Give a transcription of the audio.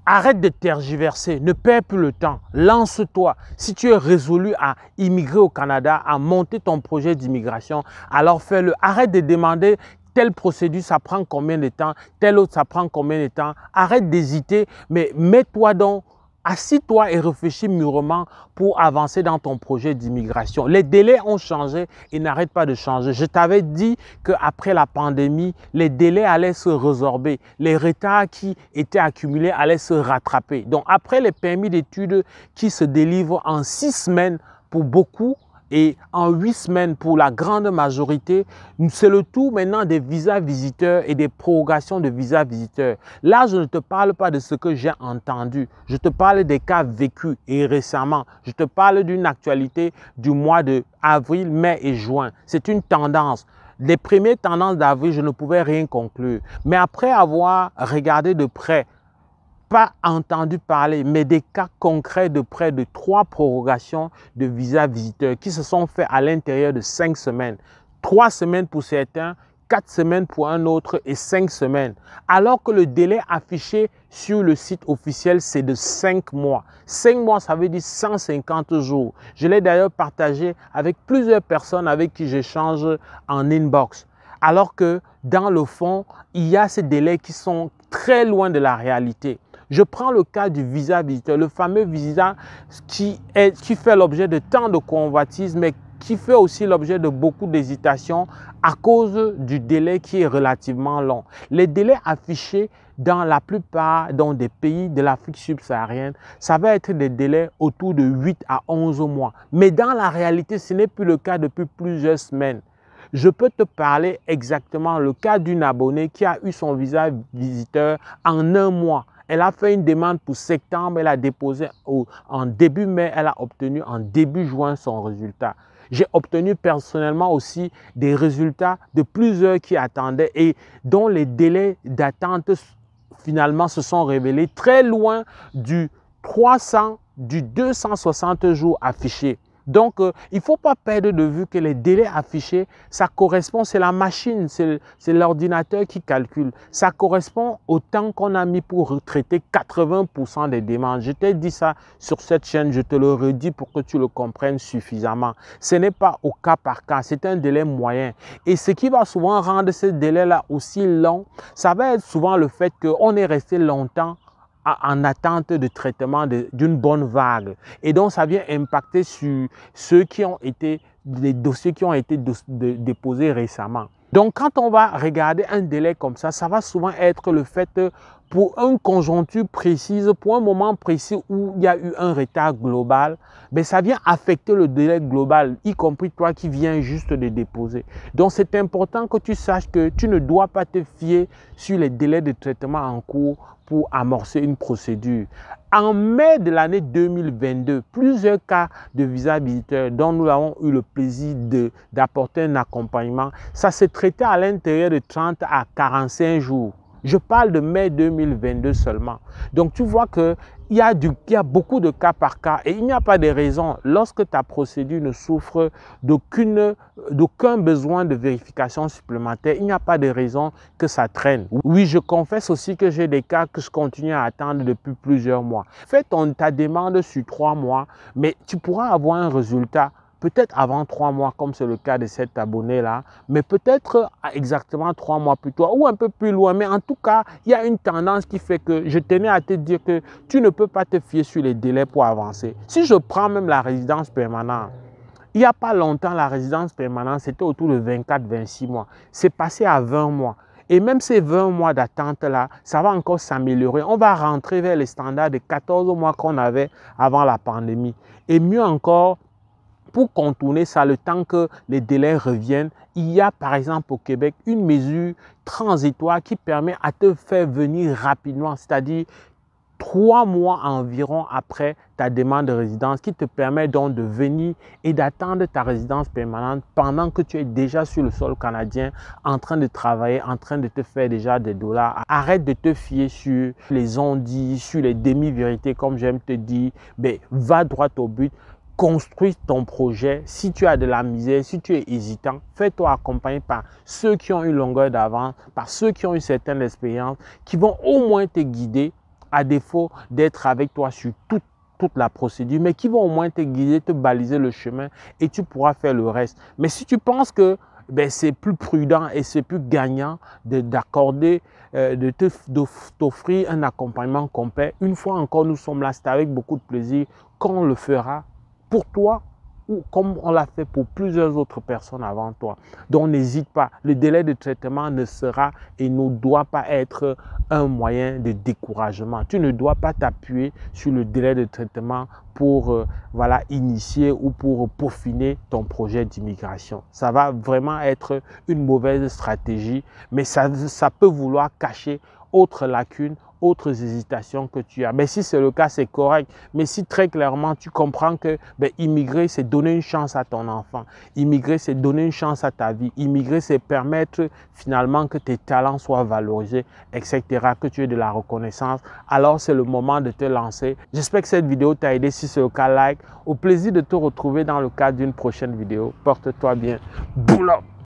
Arrête de tergiverser, ne perds plus le temps, lance-toi. Si tu es résolu à immigrer au Canada, à monter ton projet d'immigration, alors fais-le. Arrête de demander telle procédure, ça prend combien de temps, telle autre, ça prend combien de temps. Arrête d'hésiter, mais mets-toi donc, assis-toi et réfléchis mûrement pour avancer dans ton projet d'immigration. Les délais ont changé et n'arrêtent pas de changer. Je t'avais dit qu'après la pandémie, les délais allaient se résorber. Les retards qui étaient accumulés allaient se rattraper. Donc après les permis d'études qui se délivrent en 6 semaines pour beaucoup, et en 8 semaines pour la grande majorité, c'est le tour maintenant des visas visiteurs et des prorogations de visas visiteurs. Là, je ne te parle pas de ce que j'ai entendu. Je te parle des cas vécus et récemment. Je te parle d'une actualité du mois de avril, mai et juin. C'est une tendance. Les premières tendances d'avril, je ne pouvais rien conclure. Mais après avoir regardé de près, pas entendu parler, mais des cas concrets de près de 3 prorogations de visa visiteurs qui se sont faits à l'intérieur de 5 semaines. 3 semaines pour certains, 4 semaines pour un autre et 5 semaines. Alors que le délai affiché sur le site officiel, c'est de 5 mois. 5 mois, ça veut dire 150 jours. Je l'ai d'ailleurs partagé avec plusieurs personnes avec qui j'échange en inbox. Alors que dans le fond, il y a ces délais qui sont très loin de la réalité. Je prends le cas du visa visiteur, le fameux visa qui fait l'objet de tant de convoitises, mais qui fait aussi l'objet de beaucoup d'hésitations à cause du délai qui est relativement long. Les délais affichés dans la plupart des pays de l'Afrique subsaharienne, ça va être des délais autour de 8 à 11 mois. Mais dans la réalité, ce n'est plus le cas depuis plusieurs semaines. Je peux te parler exactement le cas d'une abonnée qui a eu son visa visiteur en 1 mois. Elle a fait une demande pour septembre, elle a déposé en début mai, elle a obtenu en début juin son résultat. J'ai obtenu personnellement aussi des résultats de plusieurs qui attendaient et dont les délais d'attente finalement se sont révélés très loin du 260 jours affichés. Donc, il ne faut pas perdre de vue que les délais affichés, ça correspond, c'est la machine, c'est l'ordinateur qui calcule. Ça correspond au temps qu'on a mis pour traiter 80% des demandes. Je t'ai dit ça sur cette chaîne, je te le redis pour que tu le comprennes suffisamment. Ce n'est pas au cas par cas, c'est un délai moyen. Et ce qui va souvent rendre ce délai-là aussi long, ça va être souvent le fait qu'on est resté longtemps en attente de traitement d'une bonne vague. Et donc, ça vient impacter sur les dossiers qui ont été déposés récemment. Donc, quand on va regarder un délai comme ça va souvent être le fait pour une conjoncture précise, pour un moment précis où il y a eu un retard global, mais ça vient affecter le délai global, y compris toi qui viens juste de déposer. Donc, c'est important que tu saches que tu ne dois pas te fier sur les délais de traitement en cours pour amorcer une procédure. En mai de l'année 2022, plusieurs cas de visa visiteur dont nous avons eu le plaisir d'apporter un accompagnement, ça s'est traité à l'intérieur de 30 à 45 jours. Je parle de mai 2022 seulement. Donc, tu vois qu'il y a beaucoup de cas par cas et il n'y a pas de raison, lorsque ta procédure ne souffre d'aucun besoin de vérification supplémentaire, il n'y a pas de raison que ça traîne. Oui, je confesse aussi que j'ai des cas que je continue à attendre depuis plusieurs mois. Fais ta demande sur 3 mois, mais tu pourras avoir un résultat peut-être avant 3 mois, comme c'est le cas de cet abonné-là, mais peut-être exactement 3 mois plus tôt ou un peu plus loin. Mais en tout cas, il y a une tendance qui fait que je tenais à te dire que tu ne peux pas te fier sur les délais pour avancer. Si je prends même la résidence permanente, il n'y a pas longtemps, la résidence permanente, c'était autour de 24-26 mois. C'est passé à 20 mois. Et même ces 20 mois d'attente-là, ça va encore s'améliorer. On va rentrer vers les standards de 14 mois qu'on avait avant la pandémie. Et mieux encore, pour contourner ça, le temps que les délais reviennent, il y a par exemple au Québec une mesure transitoire qui permet à te faire venir rapidement, c'est-à-dire 3 mois environ après ta demande de résidence, qui te permet donc de venir et d'attendre ta résidence permanente pendant que tu es déjà sur le sol canadien en train de travailler, en train de te faire déjà des dollars. Arrête de te fier sur les on-dit, sur les demi-vérités comme j'aime te dire, mais va droit au but. Construis ton projet. Si tu as de la misère, si tu es hésitant, fais-toi accompagner par ceux qui ont une longueur d'avance, par ceux qui ont une certaine expérience, qui vont au moins te guider à défaut d'être avec toi sur toute la procédure, mais qui vont au moins te guider, te baliser le chemin et tu pourras faire le reste. Mais si tu penses que c'est plus prudent et c'est plus gagnant d'accorder, de t'offrir un accompagnement complet, une fois encore, nous sommes là, c'est avec beaucoup de plaisir qu'on le fera pour toi ou comme on l'a fait pour plusieurs autres personnes avant toi. Donc n'hésite pas, le délai de traitement ne sera et ne doit pas être un moyen de découragement. Tu ne dois pas t'appuyer sur le délai de traitement pour voilà, initier ou pour peaufiner ton projet d'immigration. Ça va vraiment être une mauvaise stratégie, mais ça peut vouloir cacher autres lacunes, autres hésitations que tu as. Mais si c'est le cas, c'est correct. Mais si très clairement tu comprends que immigrer, c'est donner une chance à ton enfant. Immigrer, c'est donner une chance à ta vie. Immigrer, c'est permettre finalement que tes talents soient valorisés, etc., que tu aies de la reconnaissance. Alors, c'est le moment de te lancer. J'espère que cette vidéo t'a aidé. Si c'est le cas, like. Au plaisir de te retrouver dans le cadre d'une prochaine vidéo. Porte-toi bien. Boulot!